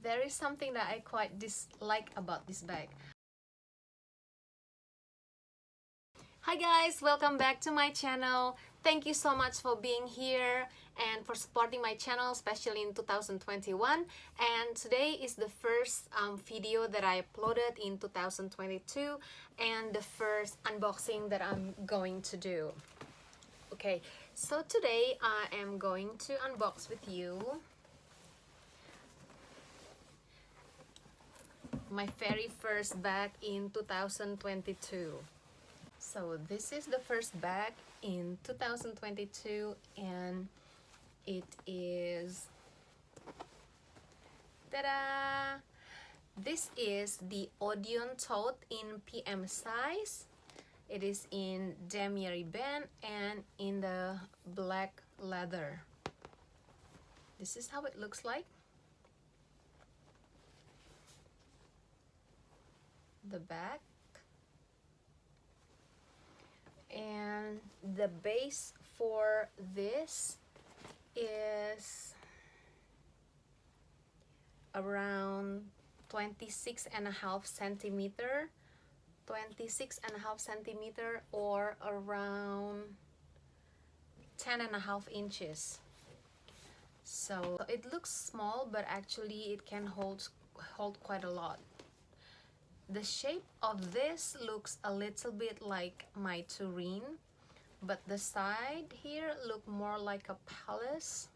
there is something that I quite dislike about this bag. Hi guys, welcome back to my channel. Thank you so much for being here and for supporting my channel, especially in 2021. And today is the first video that I uploaded in 2022 and the first unboxing that I'm going to do. Okay, so today I am going to unbox with you my very first bag in 2022. So this is the first bag in 2022 and it is, ta-da! This is the Odeon Tote in PM size. It is in damier ribbon and in the black leather. This is how it looks like. The back. And the base for this is around 26.5 centimeter, 26.5 centimeter, or around 10.5 inches. So it looks small, but actually it can hold quite a lot. The shape of this looks a little bit like my tureen, but the side here look more like a palace.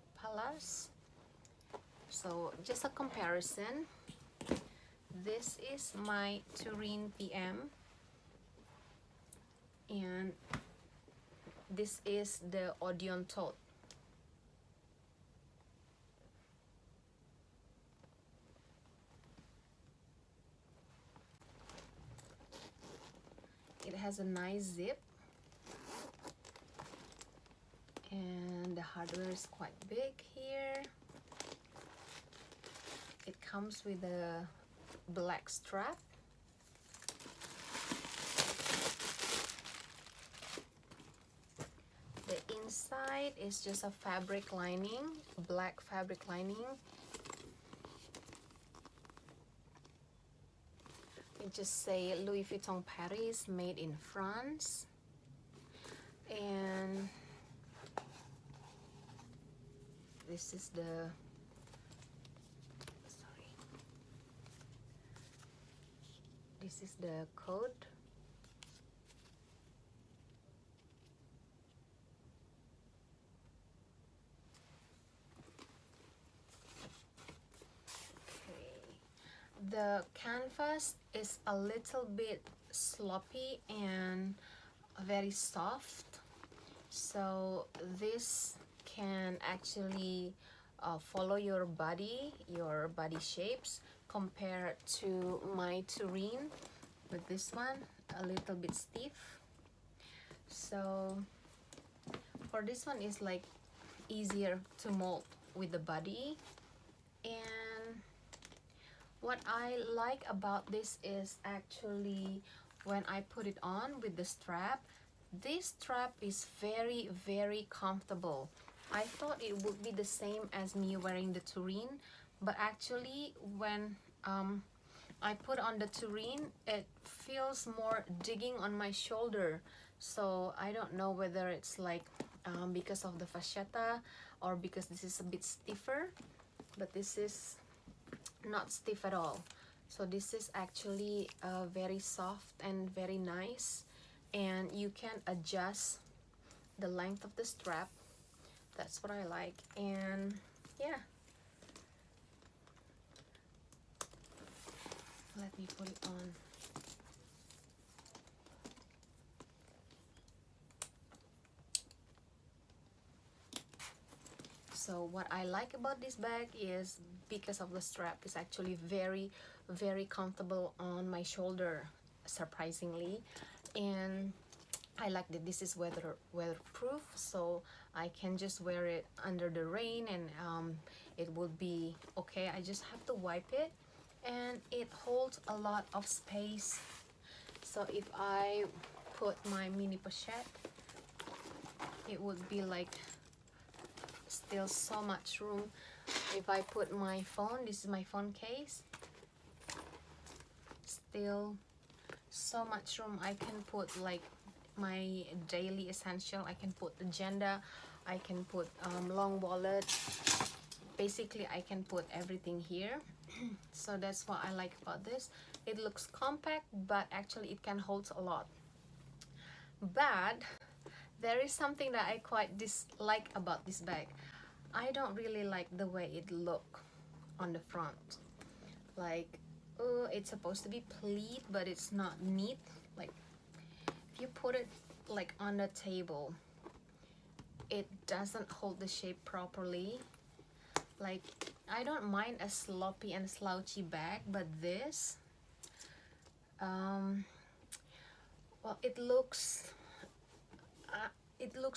So just a comparison. This is my tureen PM, and this is the Odeon Tote. It has a nice zip and the hardware is quite big here. It comes with a black strap. The inside is just a fabric lining, black fabric lining. It just say Louis Vuitton Paris, made in France. And this is the, this is the code. The canvas is a little bit sloppy and very soft, so this can actually follow your body shapes, compared to my tureen with this one a little bit stiff. So for this one is like easier to mold with the body. And what I like about this is actually when I put it on with the strap, this strap is very, very comfortable. I thought it would be the same as me wearing the tureen, but actually when I put on the tureen, it feels more digging on my shoulder. So I don't know whether it's like because of the fasciata or because this is a bit stiffer, but this is not stiff at all. So this is actually very soft and very nice, and you can adjust the length of the strap. That's what I like. And yeah, let me put it on. So what I like about this bag is because of the strap, it's actually very, very comfortable on my shoulder, surprisingly. And I like that this is weatherproof, so I can just wear it under the rain and it would be okay. I just have to wipe it, and it holds a lot of space. So if I put my mini pochette, it would be like still so much room. if I put my phone, this is my phone case, still so much room. I can put like my daily essential, I can put agenda, I can put long wallet. Basically I can put everything here. So that's what I like about this. It looks compact, but actually it can hold a lot. But there is something that I quite dislike about this bag. I don't really like the way it look on the front. Like, oh, it's supposed to be pleat, but it's not neat. Like, if you put it like on the table, it doesn't hold the shape properly. Like, I don't mind a sloppy and slouchy bag, but this, well, it looks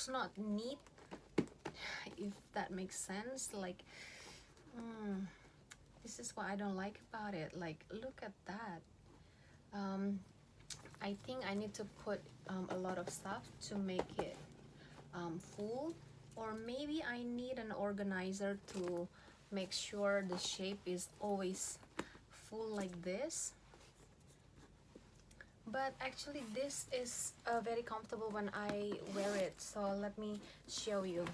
not neat, if that makes sense. Like, this is what I don't like about it. Like, look at that. I think I need to put a lot of stuff to make it full, or maybe I need an organizer to make sure the shape is always full like this. But actually this is very comfortable when I wear it, so let me show you.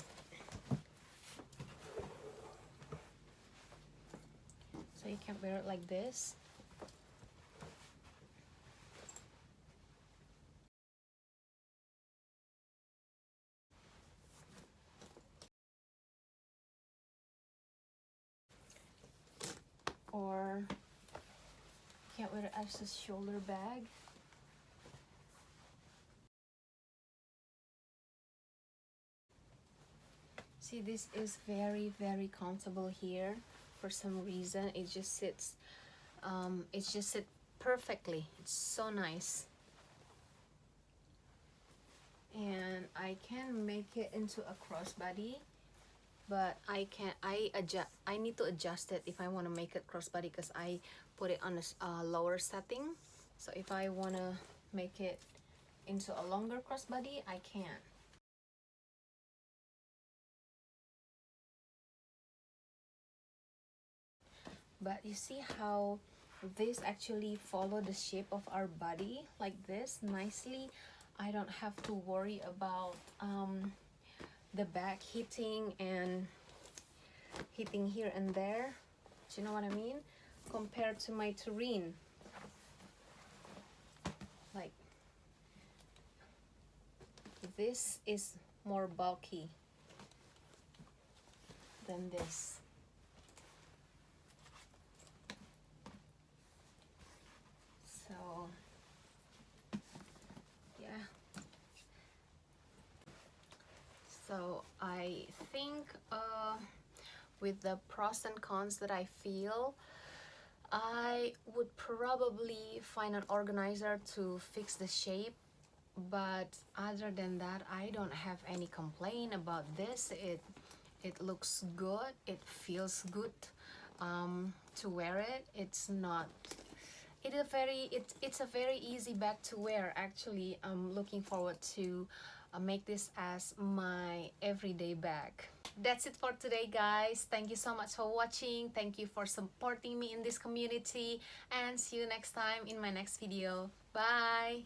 So you can wear it like this. Or you can wear it as a shoulder bag. See, this is very comfortable here. For some reason it just sits perfectly. It's so nice. And I can make it into a crossbody, but I need to adjust it if I want to make it crossbody, because I put it on a lower setting. So if I want to make it into a longer crossbody, I can. But you see how this actually follow the shape of our body like this nicely. I don't have to worry about the back hitting here and there. Do you know what I mean? Compared to my Turin, like, this is more bulky than this. So yeah, so I think with the pros and cons that I feel, I would probably find an organizer to fix the shape. But other than that, I don't have any complaint about this. It looks good, it feels good to wear it. It's a very easy bag to wear. Actually, I'm looking forward to make this as my everyday bag. That's it for today, guys. Thank you so much for watching. Thank you for supporting me in this community, and see you next time in my next video. Bye.